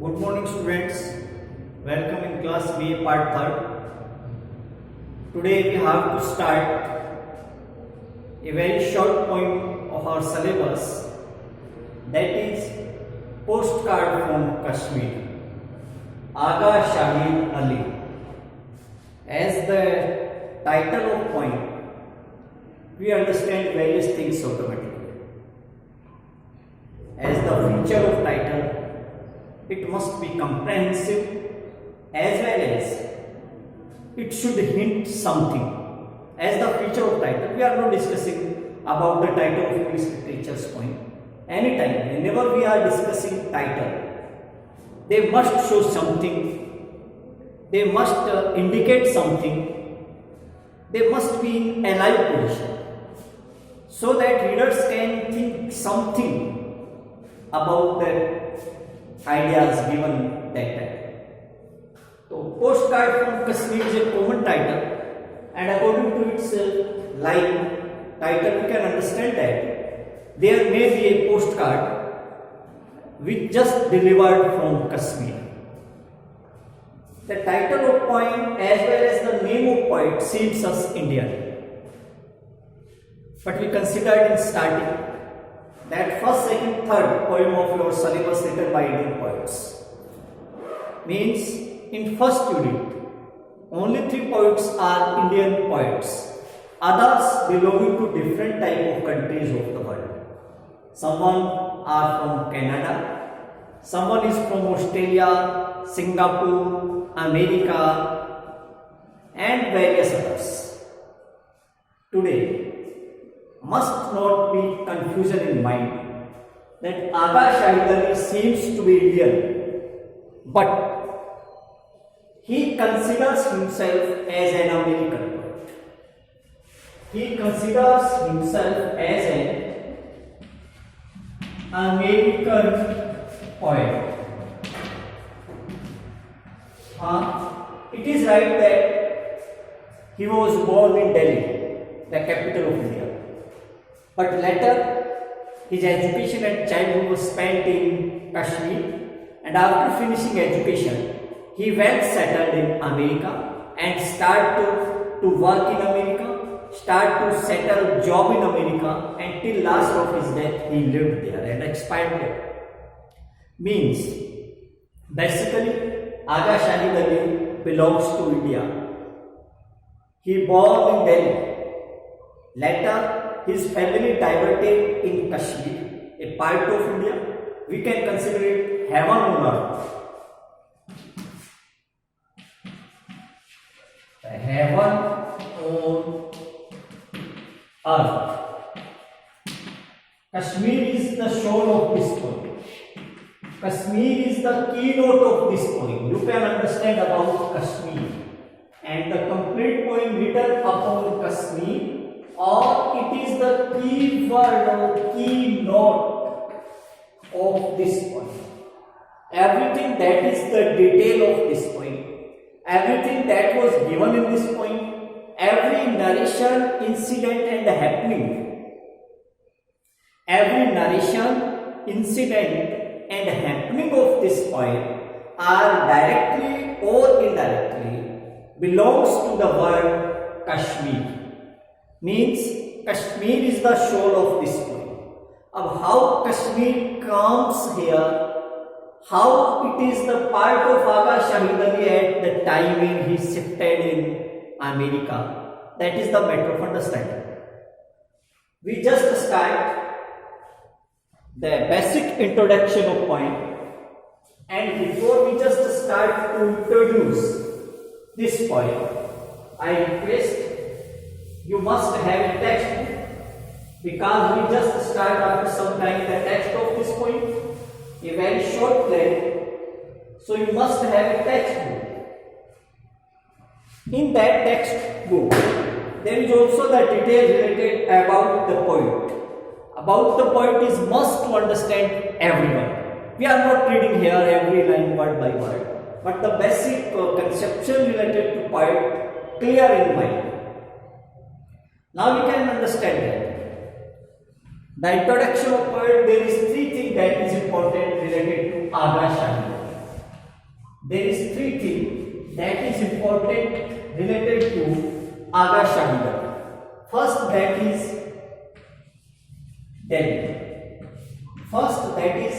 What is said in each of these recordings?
Good morning students, welcome in class B part 3rd. Today we have to start a very short poem of our syllabus, that is Postcard from Kashmir, Aga Shahid Ali. As the title of poem, we understand various things automatically. As the feature of title, it must be comprehensive as well as it should hint something. As the feature of title, we are not discussing about the title of English literature's poem. Anytime, whenever we are discussing title, they must show something, they must indicate something, they must be in alive position, so that readers can think something about the ideas given that time. So, Postcard from Kashmir is a common title, and according to its line title, we can understand that there may be a postcard which just delivered from Kashmir. The title of poem as well as the name of poet seems us Indian, but we considered in starting that first, second, third poem of your syllabus written by Indian poets. Means in first unit, only 3 poets are Indian poets, others belonging to different type of countries of the world. Someone are from Canada, someone is from Australia, Singapore, America, and various others. Today, must not be confusion in mind that Aga Shahid Ali seems to be Indian, but he considers himself as an American poet. He considers himself as an American poet. It is right that he was born in Delhi, the capital of India. But later, his education and childhood was spent in Kashmir, and after finishing education, he went settled in America and started to work in America, started to settle job in America, and till last of his death, he lived there and expired there. Means, basically, Aga Shahid Ali belongs to India. He born in Delhi. Later, his family diverted in Kashmir, a part of India. We can consider it heaven on earth. The heaven on earth. Kashmir is the soul of this poem. Kashmir is the keynote of this poem. You can understand about Kashmir and the complete poem written upon Kashmir, or it is the key word or key note of this poem. Everything that is the detail of this poem, everything that was given in this poem, every narration, incident and happening, every narration, incident and happening of this poem are directly or indirectly belongs to the word Kashmir. Means Kashmir is the soul of this poem. Of how Kashmir comes here, how it is the part of Aga Shahid Ali at the time when he shifted in America, that is the matter of understanding. We just start the basic introduction of poem, and before we just start to introduce this poem, I request you must have a textbook, because we just start after some time the text of this poem, a very short play, so you must have a textbook. In that textbook, there is also the details related about the poet. About the poet is must to understand everyone. We are not reading here every line word by word, but the basic conception related to poet clear in mind. Now we can understand that. The introduction of poet, there is 3 things that is important related to Aga Shahid. there is three things that is important related to Aga Shahi. First, that is Delhi. First, that is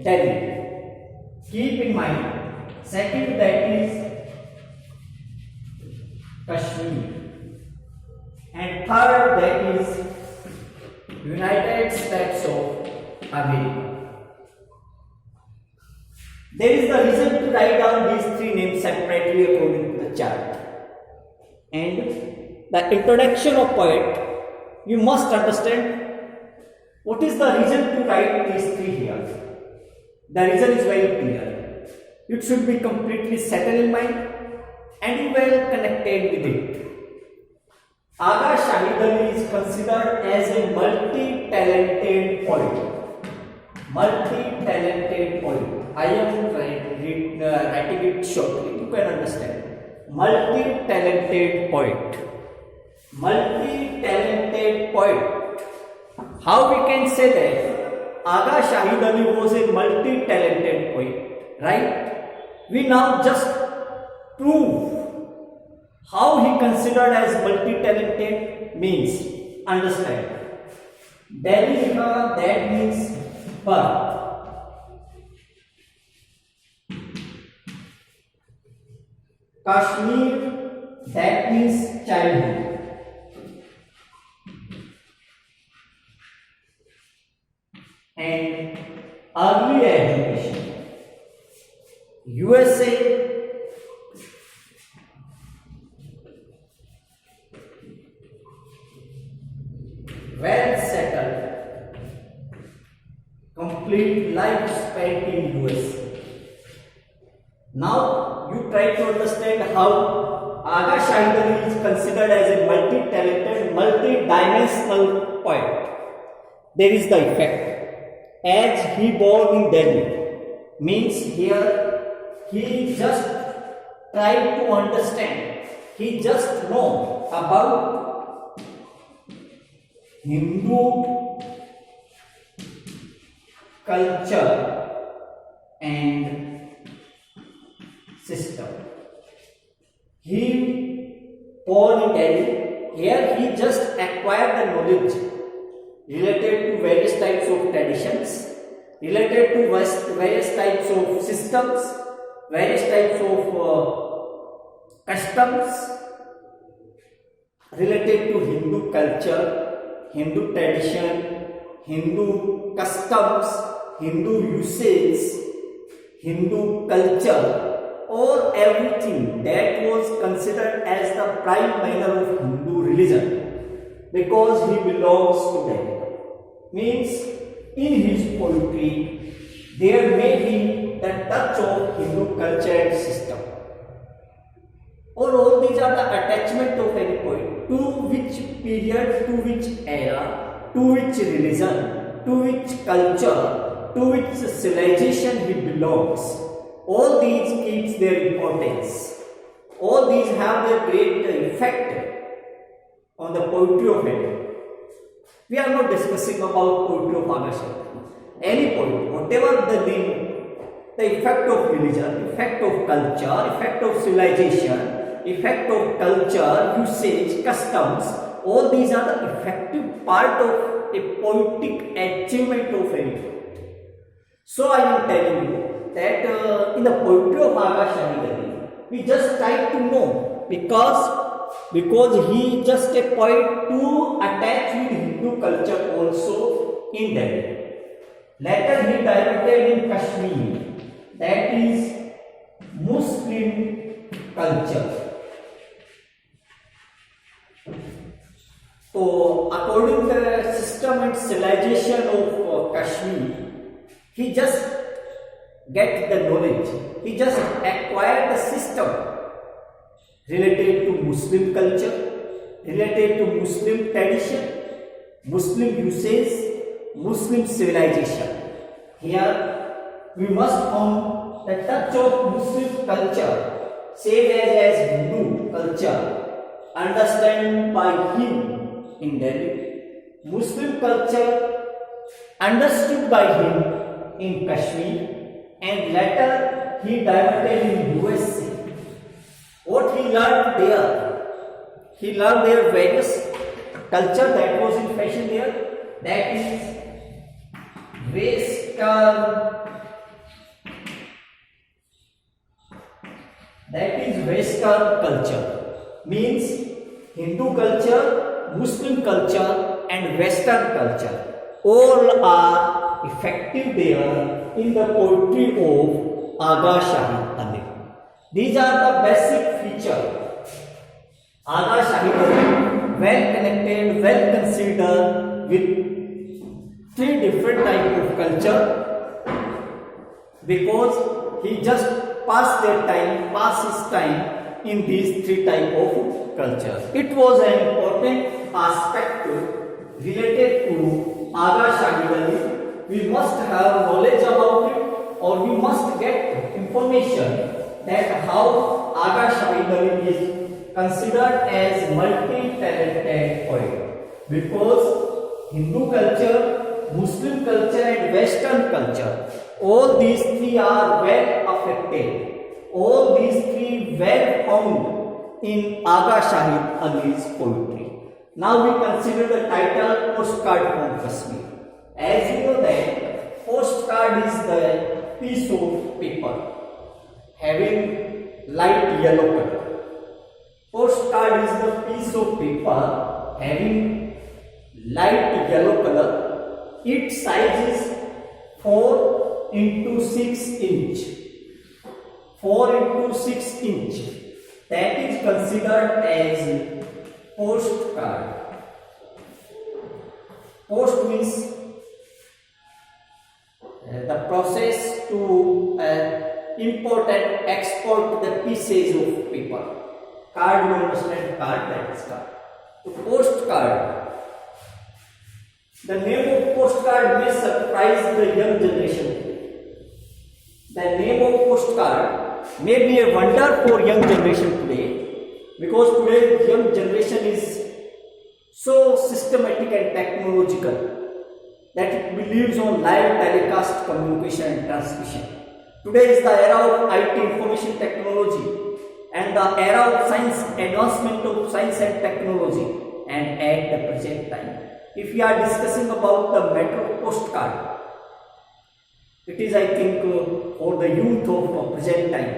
Delhi. Keep in mind. Second, that is Kashmir. And third, that is United States of America. There is the reason to write down these three names separately according to the chart. And the introduction of poet, you must understand what is the reason to write these three here. The reason is very clear. It should be completely settled in mind and well connected with it. Aga Shahid Ali is considered as a multi-talented poet. Multi-talented poet. I am writing it shortly. You can understand. Multi-talented poet. Multi-talented poet. How we can say that Aga Shahid Ali was a multi-talented poet, right? We now just prove how he considered as multi-talented means. Understand? Delhi that means birth. Kashmir that means childhood. And early education. USA well settled, complete life spent in USA. Now you try to understand how Aga Shahid Ali is considered as a multi-talented, multi-dimensional poet. There is the effect. As he born in Delhi, means here he just tried to understand, he just know about Hindu culture and system. He born in Delhi, here he just acquired the knowledge related to various types of traditions, related to various types of systems, various types of customs, related to Hindu culture, Hindu tradition, Hindu customs, Hindu usage, Hindu culture, or everything that was considered as the prime manner of Hindu religion, because he belongs to them. Means in his poetry there may be the touch of Hindu culture and system. Or all these are the attachment of any poet to which period, to which era, to which religion, to which culture, to which civilization he belongs. All these keeps their importance. All these have their great effect on the poetry of India. We are not discussing about poetry of Aga Shahid. Any poet, whatever the name, the effect of religion, effect of culture, effect of civilization, effect of culture, usage, customs, all these are the effective part of a poetic achievement of any poet. So I am telling you that in the poetry of Aga Shahid Ali, we just try to know because he just a poet to attach with Hindu culture also in Delhi. Later he diverted in Kashmir, that is Muslim culture. So according to the system and civilization of Kashmir, he just get the knowledge, he just acquired the system related to Muslim culture, related to Muslim tradition, Muslim usage, Muslim civilization. Here we must find the touch of Muslim culture, same as Hindu culture, understood by him in Delhi. Muslim culture understood by him in Kashmir, and later he diverted in USA. What he learned there? He learned their various culture that was in fashion there. That is Western culture. Means Hindu culture, Muslim culture and Western culture. All are effective there in the poetry of Agha Shahid Ali. These are the basic features. Agha Shahid Ali, well connected, well considered with three different types of culture, because he just passed his time in these three types of cultures. It was an important aspect related to Agha Shahid Ali. We must have knowledge about it, or we must get information that how Agha Shahid Ali is considered as multi-talented poet, because Hindu culture, Muslim culture and Western culture, all these three are well affected. All these three well found in Agha Shahid Ali's poetry. Now we consider the title Postcard from Kashmir. As you know that postcard is the piece of paper having light yellow color. Postcard is the piece of paper having light yellow color. Its size is 4 into 6 inch. 4 into 6 inch. That is considered as postcard. Post means the process to import and export the pieces of paper. Card, you understand, card, that is card. So postcard. The name of postcard may surprise the young generation. The name of postcard may be a wonder for young generation today, because today's young generation is so systematic and technological that it believes on live telecast communication and transmission. Today is the era of IT, information technology, and the era of science, advancement of science and technology. And at the present time, if we are discussing about the matter of postcard, it is, I think, for the youth of present time,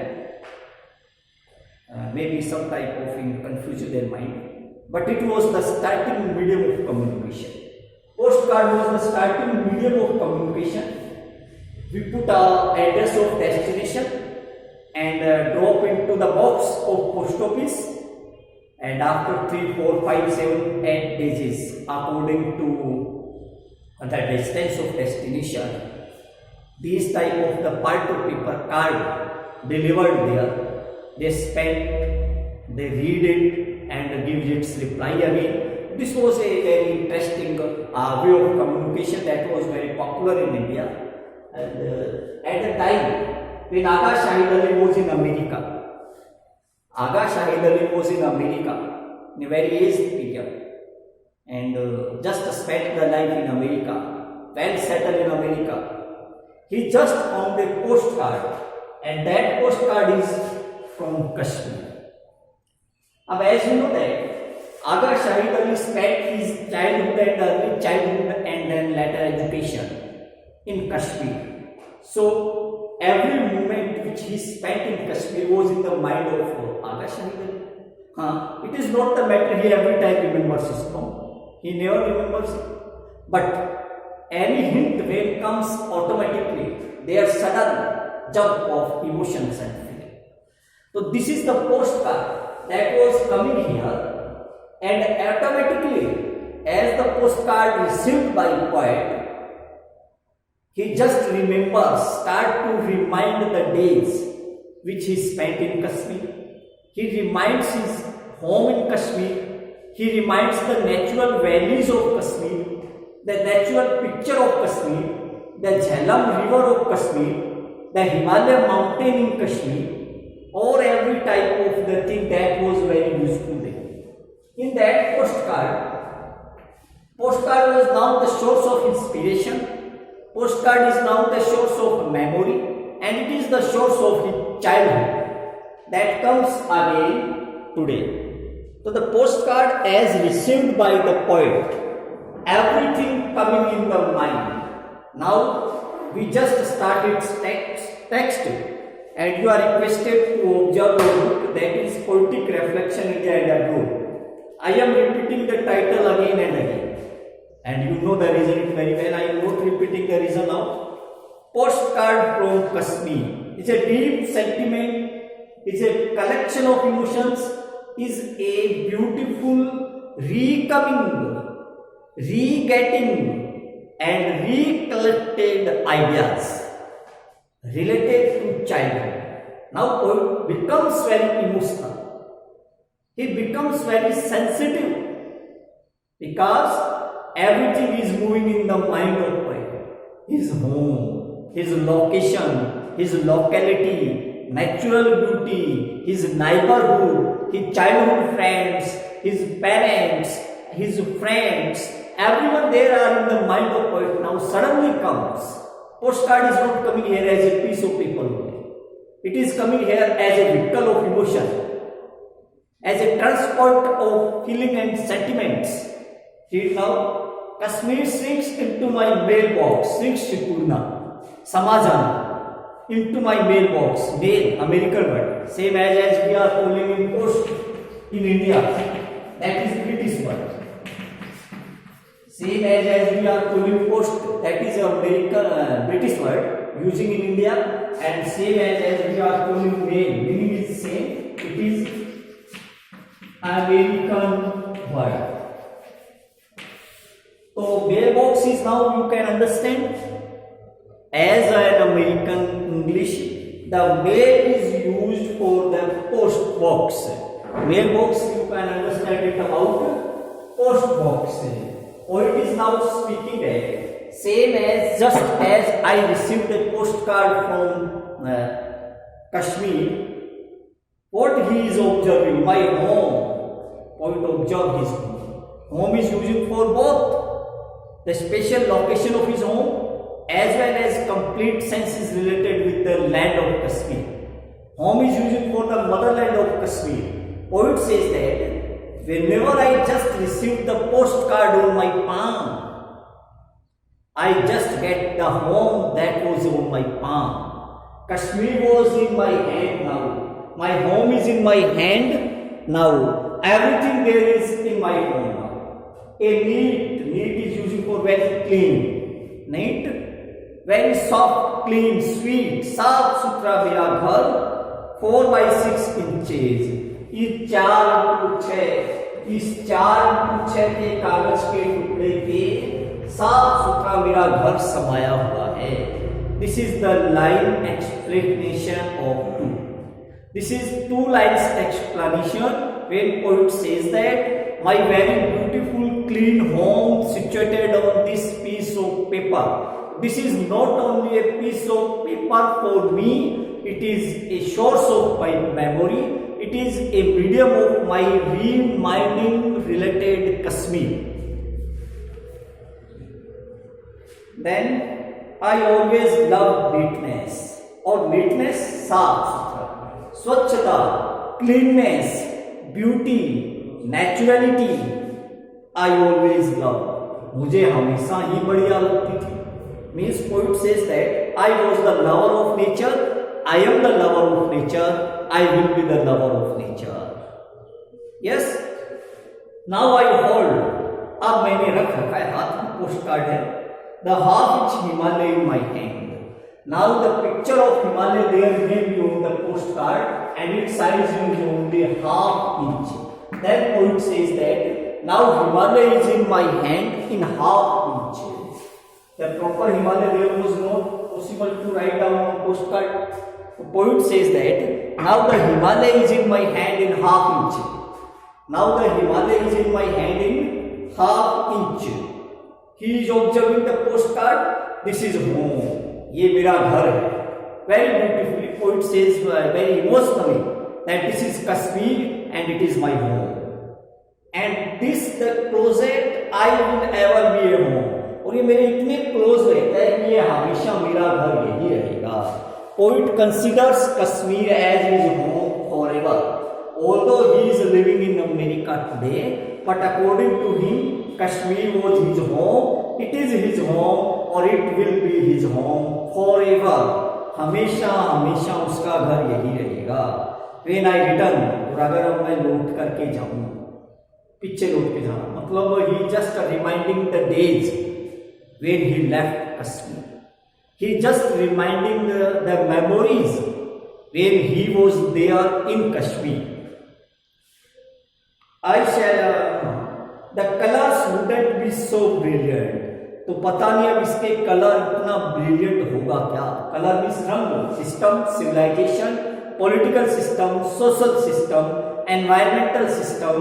maybe some type of confusion their mind, but it was the starting medium of communication. Postcard was the starting medium of communication. We put our address of destination and drop into the box of post office, and after 3, 4, 5, 7, 8 days, according to the distance of destination, these type of the part of paper card delivered there, they spend, they read it and give its reply again. This was a very interesting way of communication that was very popular in India. And at the time when Agha Shahid Ali was in America, Agha Shahid Ali was in America in a very aged period, and just spent the life in America, well settled in America. He just found a postcard, and that postcard is from Kashmir. Now, as you know that Agha Shahid Ali spent his childhood and early childhood and then later education in Kashmir. So every moment which he spent in Kashmir was in the mind of Agha Shahid Ali. It is not the matter he every time remembers his home. He never remembers it. But any hint when comes automatically, their sudden jump of emotions and feeling. So this is the postcard that was coming here. And automatically, as the postcard received by the poet, he just remembers, start to remind the days which he spent in Kashmir. He reminds his home in Kashmir. He reminds the natural valleys of Kashmir, the natural picture of Kashmir, the Jhelum river of Kashmir, the Himalaya mountain in Kashmir, or every type of the thing that was very useful there. In that postcard was now the source of inspiration. Postcard is now the source of memory. and it is the source of his childhood that comes again today. So the postcard as received by the poet, everything coming in the mind. Now we just started text and you are requested to observe a book that is Poetic Reflection India and Abroad. I am repeating the title again and again, and you know the reason very well. I am not repeating the reason now. Postcard from Kashmir is a deep sentiment, is a collection of emotions, is a beautiful recoming, re-getting and recollected ideas related to childhood. Now poet becomes very emotional. He becomes very sensitive because everything is moving in the mind of poet. His home, his location, his locality, natural beauty, his neighborhood, his childhood friends, his parents, his friends, everyone there are in the mind of poet. Now suddenly comes. Postcard is not coming here as a piece of paper only. It is coming here as a vehicle of emotion, as a transport of feeling and sentiments. Read now. Kashmir shrinks into my mailbox. Shrinks Shipurna. Samajana. Into my mailbox. Mail, American word. Same as we are calling in post in India. That is British word. Same as we are calling post. That is American British word using in India. And same as we are calling mail. Meaning is same. It is American word. So mailbox is now you can understand as an American English. The mail is used for the post box. Mailbox you can understand it about post box. Poet is now speaking that same as just as I received a postcard from Kashmir. What he is observing, my home. Poet observe his home. Home is using for both the special location of his home as well as complete senses related with the land of Kashmir. Home is using for the motherland of Kashmir. Poet says that whenever I just received the postcard on my palm, I just get the home that was on my palm. Kashmir was in my hand now. My home is in my hand now. Everything there is in my home now. A neat is using for very clean. Neat, very soft, clean, sweet, साफ सुथरा मेरा घर 4 by 6 inches. इस 4x6 के कागज के टुकड़े पे साफ सुथरा मेरा घर समाया हुआ है. This is the line explanation of 2. This is 2 lines explanation when poet says that my very beautiful clean home situated on this piece of paper. This is not only a piece of paper for me, it is a source of my memory. It is a medium of my reminding related Kashmir. Then I always love neatness. Or neatness, साफ सुथरा, स्वच्छता, cleanness, beauty, naturality. I always love. मुझे हमेशा ही बढ़िया लगती थी. Means poet says that I was the lover of nature. I am the lover of nature. I will be the lover of nature. Yes. Now I hold. अब मैंने रख रखा है हाथ में पोस्ट कार्ड है. The half-inch Himalaya in my hand. Now the picture of Himalaya there may be on the postcard and its size is only ½ inch. Then poet says that now Himalaya is in my hand in ½ inch. The proper Himalaya there was not possible to write down on postcard. The poet says that now the Himalaya is in my hand in ½ inch. Now the Himalaya is in my hand in ½ inch. He is observing the postcard. This is home. ये मेरा घर है. Very beautifully poet says very emotionally that this is Kashmir and it is my home. And this the closet I will ever be a home. और ये मेरे इतने close रहता है कि ये हमेशा मेरा घर यही रहेगा. Poet considers Kashmir as his home forever. Although he is living in America today, but according to him, Kashmir was his home, it is his home or it will be his home forever. हमेशा हमेशा उसका घर यही रहेगा. When I return, और अगर मैं लौट करके जाऊँ, पीछे लौट के जाना मतलब he just reminding the days when he left Kashmir. He just reminding the memories when he was there in Kashmir. I shall the colors wouldn't be so brilliant. तो पता नहीं अब इसके कलर इतना ब्रिलियंट होगा क्या. कलर मीन्स रंग, system, civilisation, political system, social system, environmental system,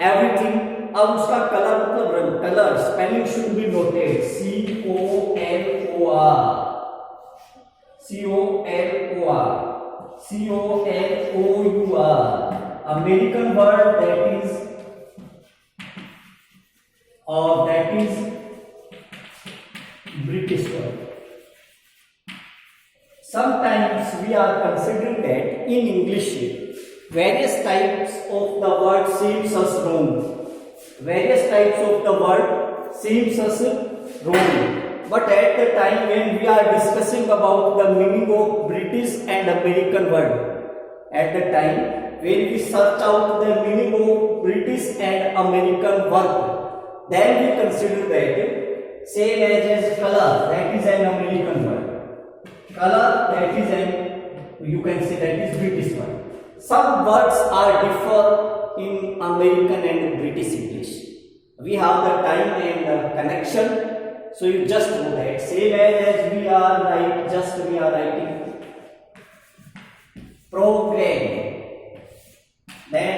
everything. अब उसका कलर मतलब रंग. Colour spelling should be noted. COLOR, COLOR, COLOUR. American word that is British word. Sometimes we are considering that in English various types of the word seems us wrong. Various types of the word seems us wrong. But at the time when we are discussing about the meaning of British and American word, at the time when we search out the meaning of British and American word, then we consider that same as color, that is an American word. Color, that is an, you can say that is British word. Some words are differ in American and British English. We have the time and the connection, so you just know that same as we are writing program, then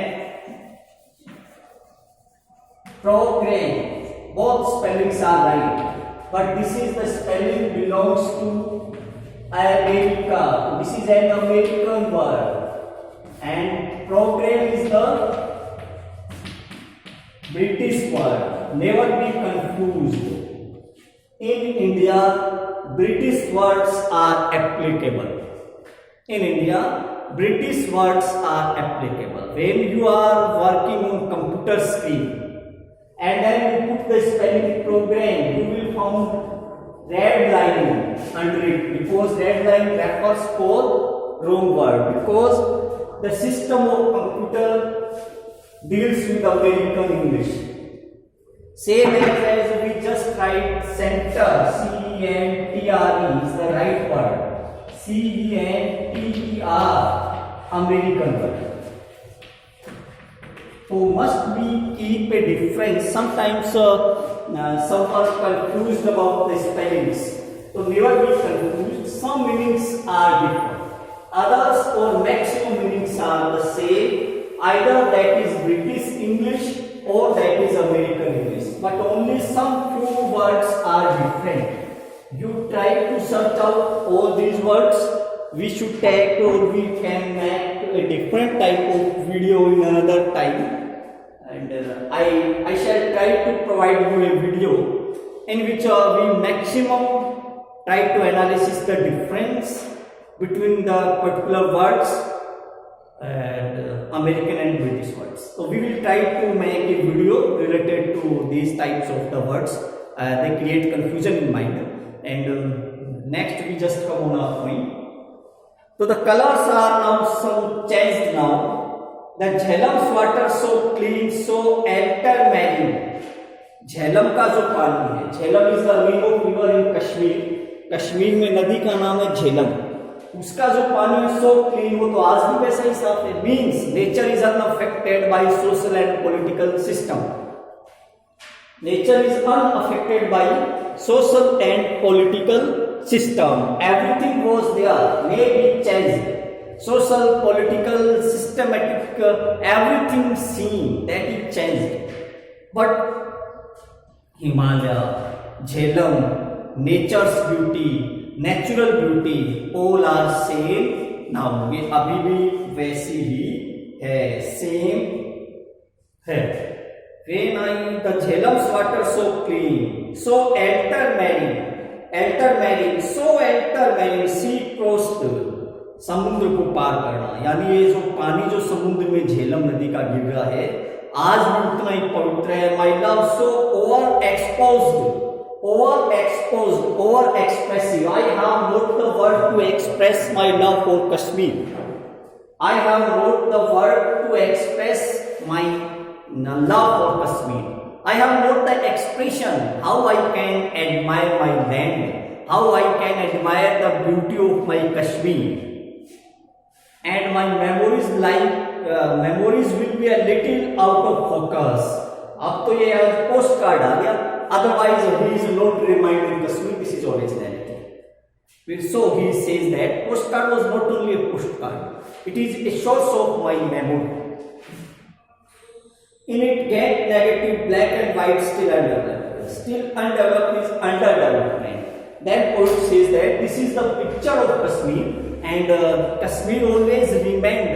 program. Both spellings are right, but this is the spelling belongs to America. This is an American word, and program is the British word. Never be confused. In India, British words are applicable. In India, British words are applicable. When you are working on computer screen, and then you put the spelling program, you will find red line under it, because red line refers for wrong word, because the system of computer deals with American English. Same as we just write center, CENTRE is the right word, CENTER American word. So must we keep a difference. Sometimes some are confused about the spellings. So never be confused. Some meanings are different. Others or maximum meanings are the same. Either that is British English or that is American English. But only some few words are different. You try to search out all these words. We should take or we can make a different type of video in another time. And I shall try to provide you a video in which we maximum try to analyze the difference between the particular words and American and British words. So we will try to make a video related to these types of the words. They create confusion in mind. And next we just come on our point. So the colors are now some changed now. The Jhelum's water so clean, so ultramarine. Jhelum का जो पानी है, Jhelum is the name of river in Kashmir. Kashmir में नदी का नाम है झेलम. उसका जो पानी है सो क्लीन, वो तो आज भी वैसा ही साफ है. Means nature is unaffected by social and political system. Nature is unaffected by social and political system. Everything was there, may be changed. Social, political, systematic, everything seen that is changed. But Himalaya, Jhelum, nature's beauty, natural beauty, all are same now. ये अभी भी वैसी ही है, same है. When the Jhelum's water so clean, so ultramarine, so ultramarine, sea crossed, समुद्र को पार करना, यानी ये जो पानी जो समुद्र में झेलम नदी का गिर रहा है आज भी उतना ही पवित्र है। My love so over expressive, I have not the word to express my love for Kashmir, I have wrote the word to express my love for Kashmir. I have wrote the expression how I can admire my land, how I can admire the beauty of my Kashmir, and my memories memories will be a little out of focus. अब तो ये post card आ गया, otherwise he is not reminding Kashmir, this is originality. So he says that postcard was not only a postcard, it is a source of my memory. In it, get negative black and white still undeveloped. Still undeveloped is under development. Then poet says that this is the picture of Kashmir, and Kashmir always remained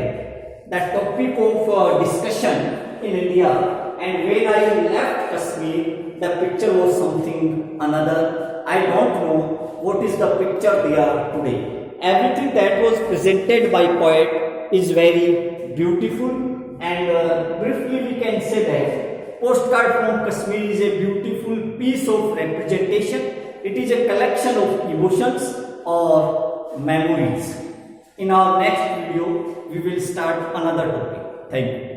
the topic of discussion in India. And when I left Kashmir, the picture was something another. I don't know what is the picture there today. Everything that was presented by poet is very beautiful, and briefly we can say that postcard from Kashmir is a beautiful piece of representation. It is a collection of emotions or memories. In our next video we will start another topic. Thank you.